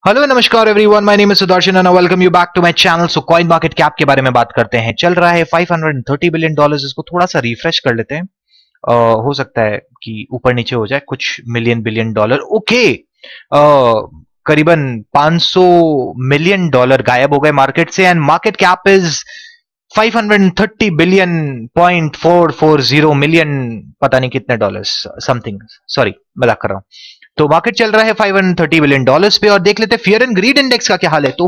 Hello नमस्कार everyone, my name is Sudarshan and welcome you back to my channel. So coin market cap के बारे में बात करते हैं। चल रहा है 530 बिलियन डॉलर्स। इसको थोड़ा सा रिफ्रेश कर लेते हैं। हो सकता है कि ऊपर नीचे हो जाए कुछ मिलियन बिलियन डॉलर। ओके, करीबन 500 मिलियन डॉलर गायब हो गए मार्केट से and market cap is 530 billion point 440 million, पता नहीं कितने डॉलर्स समथिंग। सॉरी, मजाक कर रहा हूं। तो मार्केट चल रहा है 530 बिलियन डॉलर्स पे। और देख लेते हैं फियर एंड ग्रीड इंडेक्स का क्या हाल है। तो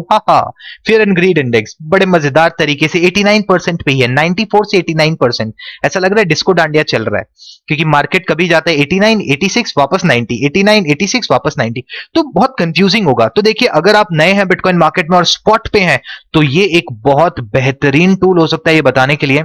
फियर एंड ग्रीड इंडेक्स बड़े मजेदार तरीके से 89% पे ही है। 94 से 89%। ऐसा लग रहा है डिस्को डांडिया चल रहा है, क्योंकि मार्केट कभी जाता है 89 86 वापस 90, 89 86 वापस 90। तो बहुत कंफ्यूजिंग होगा। तो देखिए, अगर आप नए हैं बिटकॉइन मार्केट में और स्पॉट पे हैं, तो ये एक बहुत बेहतरीन टूल हो सकता है ये बताने के लिए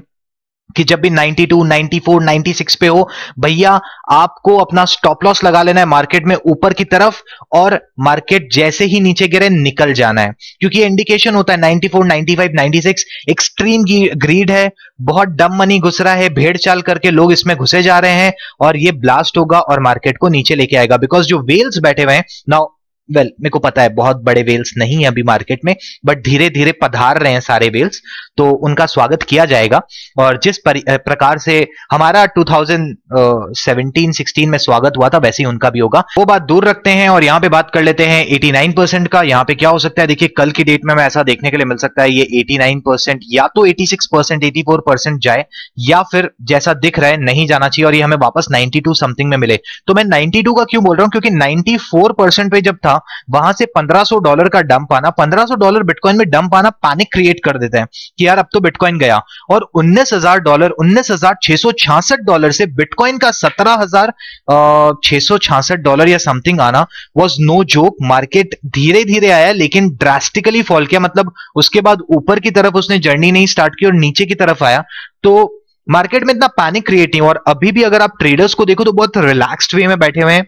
कि जब भी 92, 94, 96 पे हो, भैया आपको अपना स्टॉप लॉस लगा लेना है मार्केट में ऊपर की तरफ, और मार्केट जैसे ही नीचे गिरे निकल जाना है। क्योंकि इंडिकेशन होता है 94, 95, 96 एक्सट्रीम ग्रीड है, बहुत डम मनी घुस रहा है, भेड़ चाल करके लोग इसमें घुसे जा रहे हैं और ये ब्लास्ट होगा और मार्केट को नीचे लेके आएगा। बिकॉज जो वेल्स बैठे हुए हैं नाउ, मेरे को पता है बहुत बड़े वेल्स नहीं है अभी मार्केट में, बट धीरे धीरे पधार रहे हैं सारे वेल्स, तो उनका स्वागत किया जाएगा। और जिस प्रकार से हमारा 2017-16 में स्वागत हुआ था, वैसे ही उनका भी होगा। वो बात दूर रखते हैं और यहाँ पे बात कर लेते हैं 89% का। यहाँ पे क्या हो सकता है, देखिए कल की डेट में हमें ऐसा देखने के लिए मिल सकता है ये 89% या तो 86%, 84% जाए, या फिर जैसा दिख रहा है नहीं जाना चाहिए और ये हमें वापस 92 समथिंग में मिले। तो मैं 92 का क्यों बोल रहा हूं, क्योंकि 94% पे जब था वहां से $1500 का डंप आना, $1500 बिटकॉइन में डंप आना पैनिक क्रिएट कर देते हैं कि यार अब तो बिटकॉइन गया। और $19,000, $19,666 से बिटकॉइन का $17,666 या समथिंग आना वॉज नो जोक। मार्केट धीरे धीरे आया लेकिन ड्रास्टिकली फॉल किया, मतलब उसके बाद ऊपर की तरफ उसने जर्नी नहीं स्टार्ट की और नीचे की तरफ आया। तो मार्केट में इतना पैनिक क्रिएट नहीं। और अभी भी अगर आप ट्रेडर्स को देखो तो बहुत रिलैक्स्ड वे में बैठे हुए हैं,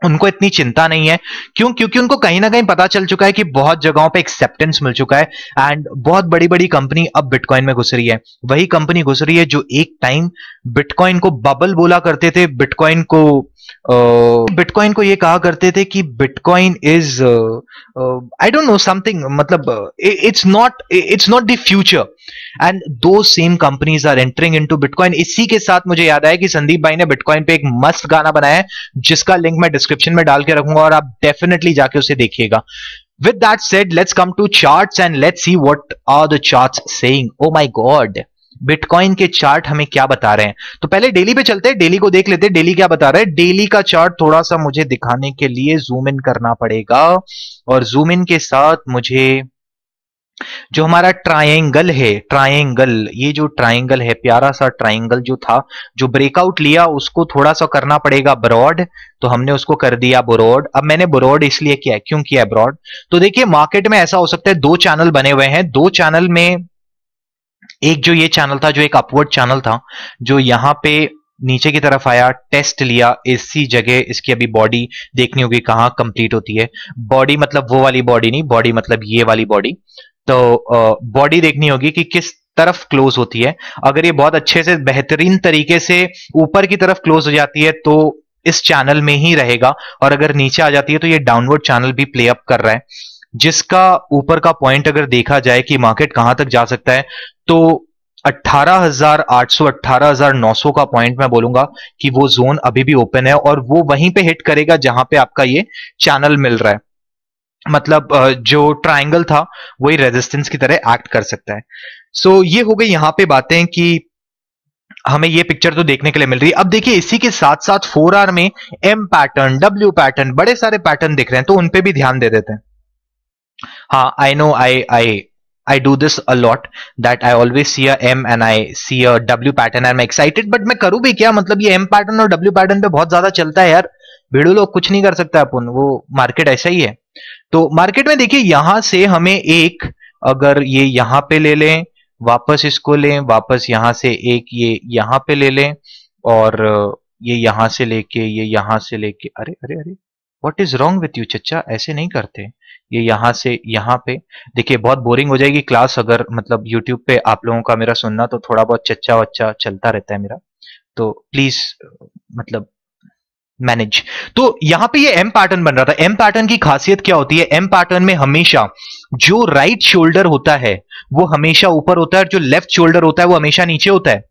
उनको इतनी चिंता नहीं है। क्यों? क्योंकि उनको कहीं ना कहीं पता चल चुका है कि बहुत जगहों पे एक्सेप्टेंस मिल चुका है एंड बहुत बड़ी बड़ी कंपनी अब बिटकॉइन में घुस रही है। वही कंपनी घुस रही है जो एक टाइम बिटकॉइन को बबल बोला करते थे, बिटकॉइन को ये कहा करते थे कि Bitcoin is I don't know something, मतलब it's not the future. And those same companies are entering into Bitcoin. इसी के साथ मुझे याद आया कि संदीप भाई ने बिटकॉइन पे एक मस्त गाना बनाया है, जिसका लिंक मैं डिस्क्रिप्शन में डाल के रखूंगा और आप डेफिनेटली जाके उसे देखिएगा। With that said, let's come to charts and let's see what are the charts saying. Oh my God, bitcoin के चार्ट हमें क्या बता रहे हैं। तो पहले डेली पे चलते हैं, डेली को देख लेते हैं डेली क्या बता रहा है। डेली का चार्ट थोड़ा सा मुझे दिखाने के लिए जूम इन करना पड़ेगा, और जूम इन के साथ मुझे जो हमारा ट्रायंगल है, ट्रायंगल, ये जो ट्रायंगल है, प्यारा सा ट्रायंगल जो था, जो ब्रेकआउट लिया, उसको थोड़ा सा करना पड़ेगा ब्रॉड। तो हमने उसको कर दिया ब्रॉड। अब मैंने ब्रॉड इसलिए किया, क्यों किया ब्रॉड, तो देखिए मार्केट में ऐसा हो सकता है दो चैनल बने हुए हैं। दो चैनल में एक जो ये चैनल था, जो एक अपवर्ड चैनल था, जो यहां पे नीचे की तरफ आया, टेस्ट लिया, इसी जगह इसकी अभी बॉडी देखनी होगी कहां कंप्लीट होती है। बॉडी मतलब वो वाली बॉडी नहीं, बॉडी मतलब ये वाली बॉडी। तो बॉडी देखनी होगी कि किस तरफ क्लोज होती है। अगर ये बहुत अच्छे से बेहतरीन तरीके से ऊपर की तरफ क्लोज हो जाती है तो इस चैनल में ही रहेगा, और अगर नीचे आ जाती है तो ये डाउनवर्ड चैनल भी प्ले अप कर रहा है, जिसका ऊपर का पॉइंट अगर देखा जाए कि मार्केट कहां तक जा सकता है, तो 18,800 18,900 का पॉइंट मैं बोलूंगा कि वो जोन अभी भी ओपन है, और वो वहीं पे हिट करेगा जहां पे आपका ये चैनल मिल रहा है। मतलब जो ट्रायंगल था वही रेजिस्टेंस की तरह एक्ट कर सकता है। सो ये हो गई यहां पे बातें कि हमें ये पिक्चर तो देखने के लिए मिल रही है। अब देखिए इसी के साथ साथ 4 आवर में एम पैटर्न, डब्ल्यू पैटर्न, बड़े सारे पैटर्न दिख रहे हैं, तो उन पे भी ध्यान दे देते हैं। हाँ, I know, I do this a lot that I always see a M and I see a W pattern and I'm excited, but मैं करूँ भी क्या, मतलब ये M पैटर्न और W पैटर्न पे बहुत ज्यादा चलता है यार। भिड़ो लोग कुछ नहीं कर सकता अपन, वो मार्केट ऐसा ही है। तो मार्केट में देखिए यहां से हमें एक, अगर ये यहां पे ले लें, वापस इसको लें, वापस यहां से एक ये यहां पे ले लें, और ये यहां से लेके, ये यहां से लेके, अरे अरे अरे, what is wrong with you चच्चा, ऐसे नहीं करते। ये यहां से यहां पे, देखिए बहुत बोरिंग हो जाएगी क्लास अगर, मतलब यूट्यूब पे आप लोगों का मेरा सुनना, तो थोड़ा बहुत चच्चा वच्चा चलता रहता है मेरा, तो प्लीज मतलब मैनेज। तो यहां पे ये एम पैटर्न बन रहा था। एम पैटर्न की खासियत क्या होती है? एम पैटर्न में हमेशा जो राइट शोल्डर होता है वो हमेशा ऊपर होता है और जो लेफ्ट शोल्डर होता है वो हमेशा नीचे होता है।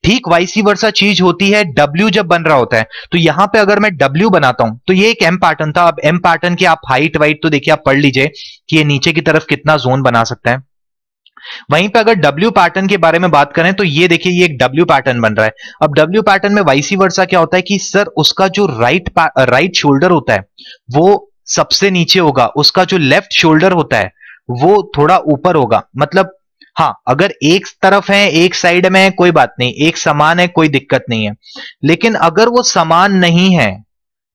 ठीक वाइसी वर्सा चीज होती है डब्ल्यू जब बन रहा होता है। तो यहां पे अगर मैं डब्ल्यू बनाता हूं तो ये एक एम पैटर्न था। अब एम पैटर्न की आप हाइट वाइट तो देखिए, आप पढ़ लीजिए कि ये नीचे की तरफ कितना जोन बना सकता है। वहीं पे अगर डब्ल्यू पैटर्न के बारे में बात करें तो ये देखिए, ये एक डब्ल्यू पैटर्न बन रहा है। अब डब्ल्यू पैटर्न में वाइसी वर्सा क्या होता है कि सर उसका जो राइट शोल्डर होता है वो सबसे नीचे होगा, उसका जो लेफ्ट शोल्डर होता है वो थोड़ा ऊपर होगा। मतलब हाँ, अगर एक तरफ है, एक साइड में है, कोई बात नहीं, एक समान है, कोई दिक्कत नहीं है। लेकिन अगर वो समान नहीं है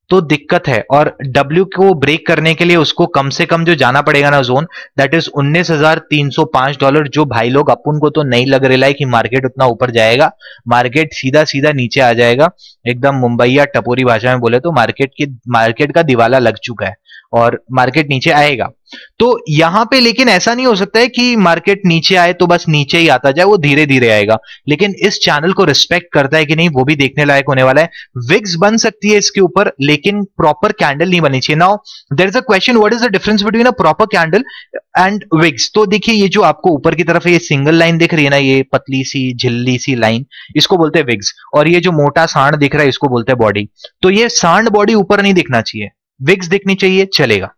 तो दिक्कत है। और डब्ल्यू को ब्रेक करने के लिए उसको कम से कम जो जाना पड़ेगा ना जोन, दैट इज $19,305। जो भाई लोग, अपन को तो नहीं लग रहा है कि मार्केट उतना ऊपर जाएगा। मार्केट सीधा सीधा नीचे आ जाएगा। एकदम मुंबईया टपोरी भाषा में बोले तो मार्केट का दिवाला लग चुका है और मार्केट नीचे आएगा। तो यहां पे लेकिन ऐसा नहीं हो सकता है कि मार्केट नीचे आए तो बस नीचे ही आता जाए, वो धीरे धीरे आएगा। लेकिन इस चैनल को रिस्पेक्ट करता है कि नहीं, वो भी देखने लायक होने वाला है। विग्स बन सकती है इसके ऊपर, लेकिन प्रॉपर कैंडल नहीं बनी चाहिए। Now there is a question, what is the difference between a proper candle and wicks? तो देखिए, ये जो आपको ऊपर की तरफ है, ये सिंगल लाइन दिख रही है ना, ये पतली सी झिल्ली सी लाइन, इसको बोलते हैं विग्स। और ये जो मोटा सांड दिख रहा है, इसको बोलते हैं बॉडी। तो ये सांड बॉडी ऊपर नहीं दिखना चाहिए, विग्स दिखनी चाहिए, चलेगा।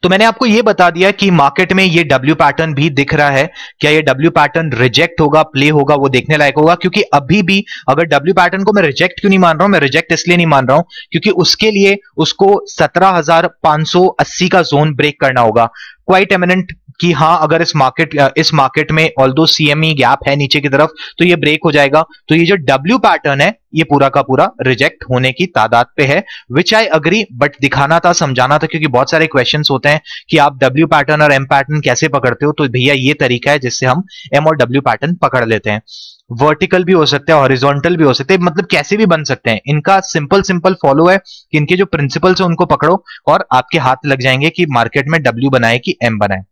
तो मैंने आपको यह बता दिया कि मार्केट में ये डब्ल्यू पैटर्न भी दिख रहा है। क्या ये डब्ल्यू पैटर्न रिजेक्ट होगा, प्ले होगा, वो देखने लायक होगा। क्योंकि अभी भी अगर डब्ल्यू पैटर्न को मैं रिजेक्ट क्यों नहीं मान रहा हूं, मैं रिजेक्ट इसलिए नहीं मान रहा हूं क्योंकि उसके लिए उसको 17,580 का जोन ब्रेक करना होगा। क्वाइट एमिनेंट कि हाँ, अगर इस मार्केट में ऑल्दो सीएमई गैप है नीचे की तरफ तो ये ब्रेक हो जाएगा। तो ये जो डब्ल्यू पैटर्न है ये पूरा का पूरा रिजेक्ट होने की तादाद पे है, विच आई अग्री। बट दिखाना था, समझाना था, क्योंकि बहुत सारे क्वेश्चंस होते हैं कि आप डब्ल्यू पैटर्न और एम पैटर्न कैसे पकड़ते हो। तो भैया ये तरीका है जिससे हम एम और डब्ल्यू पैटर्न पकड़ लेते हैं। वर्टिकल भी हो सकते हैं, हॉरिजॉन्टल भी हो सकते हैं, मतलब कैसे भी बन सकते हैं। इनका सिंपल फॉलो है कि इनके जो प्रिंसिपल्स है उनको पकड़ो और आपके हाथ लग जाएंगे कि मार्केट में डब्ल्यू बनाए कि एम बनाए।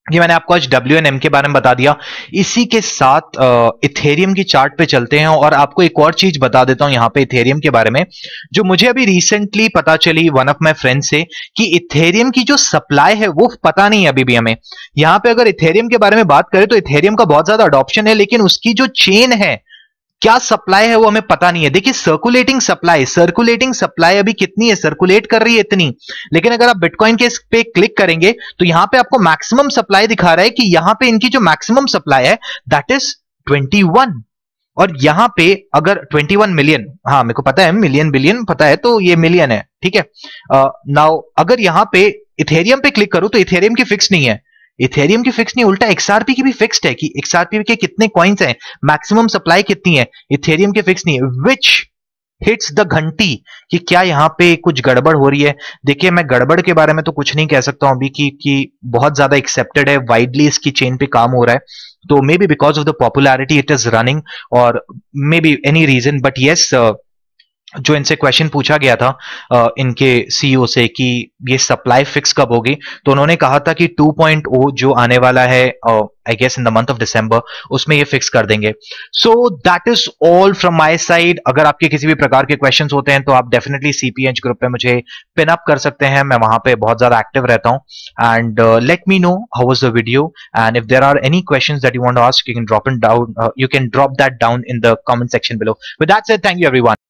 ये मैंने आपको आज डब्ल्यू एंड एम के बारे में बता दिया। इसी के साथ इथेरियम की चार्ट पे चलते हैं और आपको एक और चीज बता देता हूं यहां पे इथेरियम के बारे में, जो मुझे अभी रिसेंटली पता चली वन ऑफ माय फ्रेंड से, कि इथेरियम की जो सप्लाई है वो पता नहीं अभी भी हमें। यहां पे अगर इथेरियम के बारे में बात करें तो इथेरियम का बहुत ज्यादा अडॉप्शन है, लेकिन उसकी जो चेन है, क्या सप्लाई है, वो हमें पता नहीं है। देखिए, सर्कुलेटिंग सप्लाई अभी कितनी है, सर्कुलेट कर रही है इतनी। लेकिन अगर आप बिटकॉइन के इस पे क्लिक करेंगे तो यहां पे आपको मैक्सिमम सप्लाई दिखा रहा है कि यहां पे इनकी जो मैक्सिमम सप्लाई है दैट इज 21। और यहां पे अगर 21 मिलियन, हाँ मेरे को पता है, मिलियन बिलियन पता है, तो ये मिलियन है, ठीक है। नाउ अगर यहां पे इथेरियम पे क्लिक करूं तो इथेरियम की फिक्स नहीं है, इथेरियम की फिक्स नहीं, उल्टा एक्सआरपी की भी फिक्स्ड है कि एक्सआरपी के कितने कॉइन्स हैं, मैक्सिमम सप्लाई कितनी है, इथेरियम की फिक्स नहीं है। विच हिट्स द घंटी कि क्या यहां पे कुछ गड़बड़ हो रही है। देखिए, मैं गड़बड़ के बारे में तो कुछ नहीं कह सकता हूं अभी कि बहुत ज्यादा एक्सेप्टेड है, वाइडली इसकी चेन पे काम हो रहा है। तो may be because of the popularity it is running, और may be any reason, but yes, जो इनसे क्वेश्चन पूछा गया था इनके सीईओ से कि ये सप्लाई फिक्स कब होगी, तो उन्होंने कहा था कि 2.0 जो आने वाला है I guess in the month of December, उसमें ये फिक्स कर देंगे। So that is all from my side. अगर आपके किसी भी प्रकार के क्वेश्चंस होते हैं तो आप डेफिनेटली सीपीएच ग्रुप पे मुझे पिन अप कर सकते हैं, मैं वहां पे बहुत ज्यादा एक्टिव रहता हूं। And let me know how was the video, and if there are any questions that you want to ask, you can drop that down in the comment section below. With that said, thank you everyone.